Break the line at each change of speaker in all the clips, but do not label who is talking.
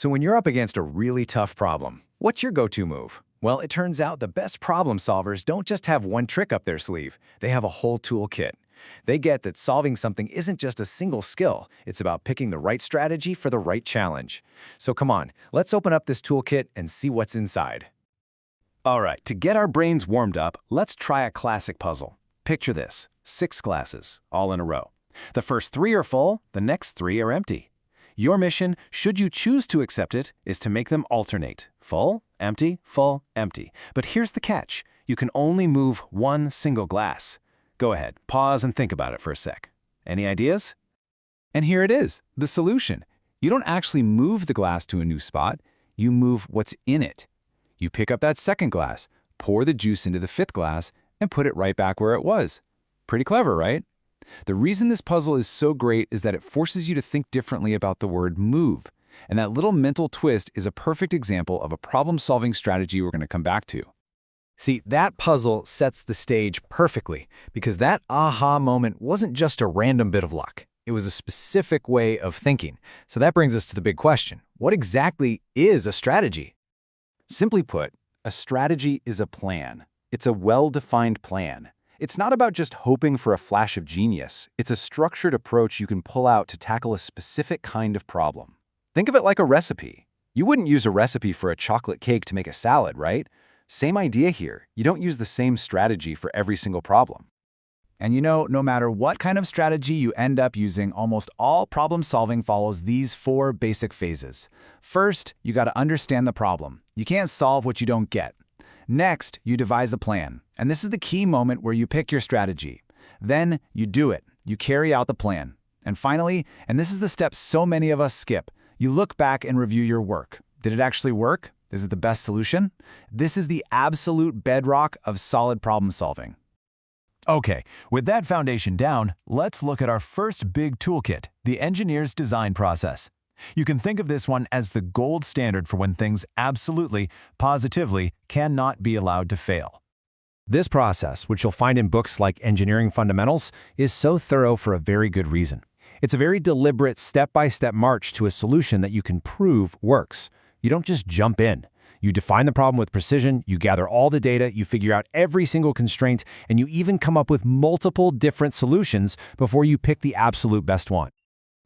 So when you're up against a really tough problem, what's your go-to move? Well, it turns out the best problem solvers don't just have one trick up their sleeve. They have a whole toolkit. They get that solving something isn't just a single skill. It's about picking the right strategy for the right challenge. So come on, let's open up this toolkit and see what's inside.
All right, to get our brains warmed up, let's try a classic puzzle. Picture this, 6 glasses, all in a row. The first 3 are full, the next 3 are empty. Your mission, should you choose to accept it, is to make them alternate. Full, empty, full, empty. But here's the catch. You can only move one single glass. Go ahead, pause and think about it for a sec. Any ideas?
And here it is, the solution. You don't actually move the glass to a new spot, you move what's in it. You pick up that second glass, pour the juice into the 5th glass, and put it right back where it was. Pretty clever, right? The reason this puzzle is so great is that it forces you to think differently about the word move. And that little mental twist is a perfect example of a problem-solving strategy we're going to come back to.
See, that puzzle sets the stage perfectly because that aha moment wasn't just a random bit of luck. It was a specific way of thinking. So that brings us to the big question. What exactly is a strategy? Simply put, a strategy is a plan. It's a well-defined plan. It's not about just hoping for a flash of genius. It's a structured approach you can pull out to tackle a specific kind of problem. Think of it like a recipe. You wouldn't use a recipe for a chocolate cake to make a salad, right? Same idea here. You don't use the same strategy for every single problem.
And no matter what kind of strategy you end up using, almost all problem-solving follows these 4 basic phases. First, you got to understand the problem. You can't solve what you don't get. Next, you devise a plan. And this is the key moment where you pick your strategy. Then, you do it. You carry out the plan. And finally, and this is the step so many of us skip, you look back and review your work. Did it actually work? Is it the best solution? This is the absolute bedrock of solid problem solving.
Okay, with that foundation down, let's look at our first big toolkit, the engineer's design process. You can think of this one as the gold standard for when things absolutely, positively cannot be allowed to fail.
This process, which you'll find in books like Engineering Fundamentals, is so thorough for a very good reason. It's a very deliberate step-by-step march to a solution that you can prove works. You don't just jump in. You define the problem with precision, you gather all the data, you figure out every single constraint, and you even come up with multiple different solutions before you pick the absolute best one.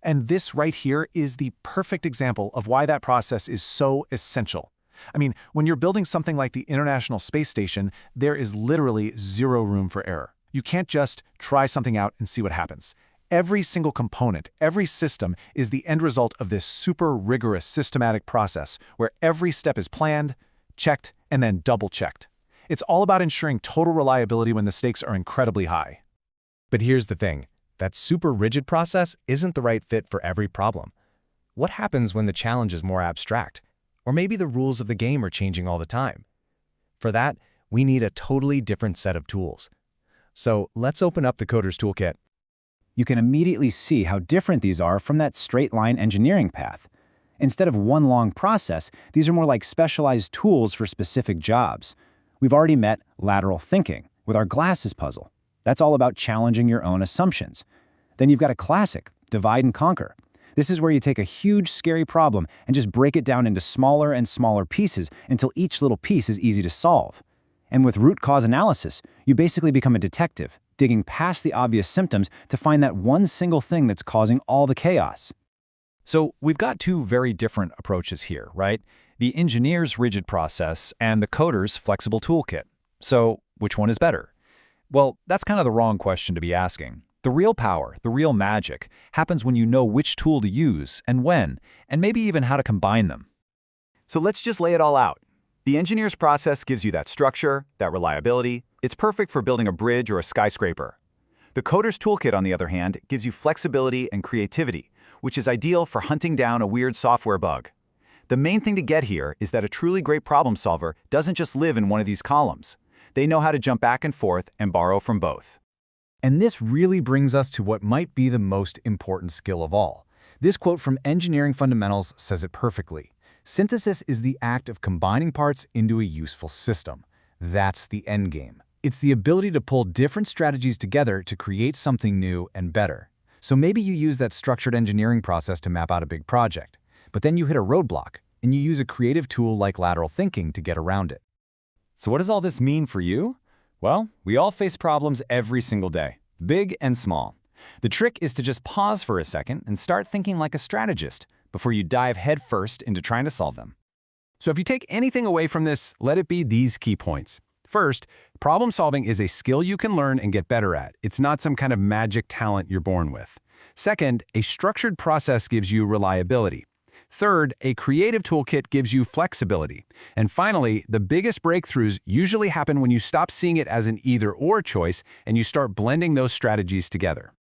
And this right here is the perfect example of why that process is so essential. I mean, when you're building something like the International Space Station, there is literally 0 room for error. You can't just try something out and see what happens. Every single component, every system is the end result of this super rigorous systematic process where every step is planned, checked, and then double-checked. It's all about ensuring total reliability when the stakes are incredibly high.
But here's the thing. That super rigid process isn't the right fit for every problem. What happens when the challenge is more abstract? Or maybe the rules of the game are changing all the time? For that, we need a totally different set of tools. So let's open up the Coder's Toolkit.
You can immediately see how different these are from that straight-line engineering path. Instead of one long process, these are more like specialized tools for specific jobs. We've already met lateral thinking with our glasses puzzle. That's all about challenging your own assumptions. Then you've got a classic, divide and conquer. This is where you take a huge, scary problem and just break it down into smaller and smaller pieces until each little piece is easy to solve. And with root cause analysis, you basically become a detective, digging past the obvious symptoms to find that one single thing that's causing all the chaos.
So we've got 2 very different approaches here, right? The engineer's rigid process and the coder's flexible toolkit. So which one is better? Well, that's kind of the wrong question to be asking. The real power, the real magic, happens when you know which tool to use and when, and maybe even how to combine them. So let's just lay it all out. The engineer's process gives you that structure, that reliability. It's perfect for building a bridge or a skyscraper. The coder's toolkit, on the other hand, gives you flexibility and creativity, which is ideal for hunting down a weird software bug. The main thing to get here is that a truly great problem solver doesn't just live in one of these columns. They know how to jump back and forth and borrow from both.
And this really brings us to what might be the most important skill of all. This quote from Engineering Fundamentals says it perfectly. Synthesis is the act of combining parts into a useful system. That's the end game. It's the ability to pull different strategies together to create something new and better. So maybe you use that structured engineering process to map out a big project, but then you hit a roadblock. and you use a creative tool like lateral thinking to get around it.
So what does all this mean for you? Well, we all face problems every single day, big and small. The trick is to just pause for a second and start thinking like a strategist before you dive headfirst into trying to solve them.
So if you take anything away from this, let it be these key points. First, problem solving is a skill you can learn and get better at. It's not some kind of magic talent you're born with. Second, a structured process gives you reliability. Third, a creative toolkit gives you flexibility. And finally, the biggest breakthroughs usually happen when you stop seeing it as an either-or choice and you start blending those strategies together.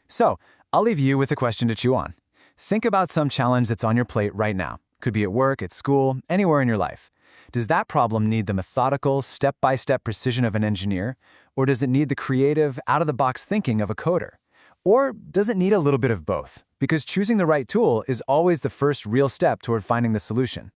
So, I'll leave you with a question to chew on. Think about some challenge that's on your plate right now. Could be at work, at school, anywhere in your life. Does that problem need the methodical, step-by-step precision of an engineer? Or does it need the creative, out-of-the-box thinking of a coder? Or does it need a little bit of both? Because choosing the right tool is always the first real step toward finding the solution.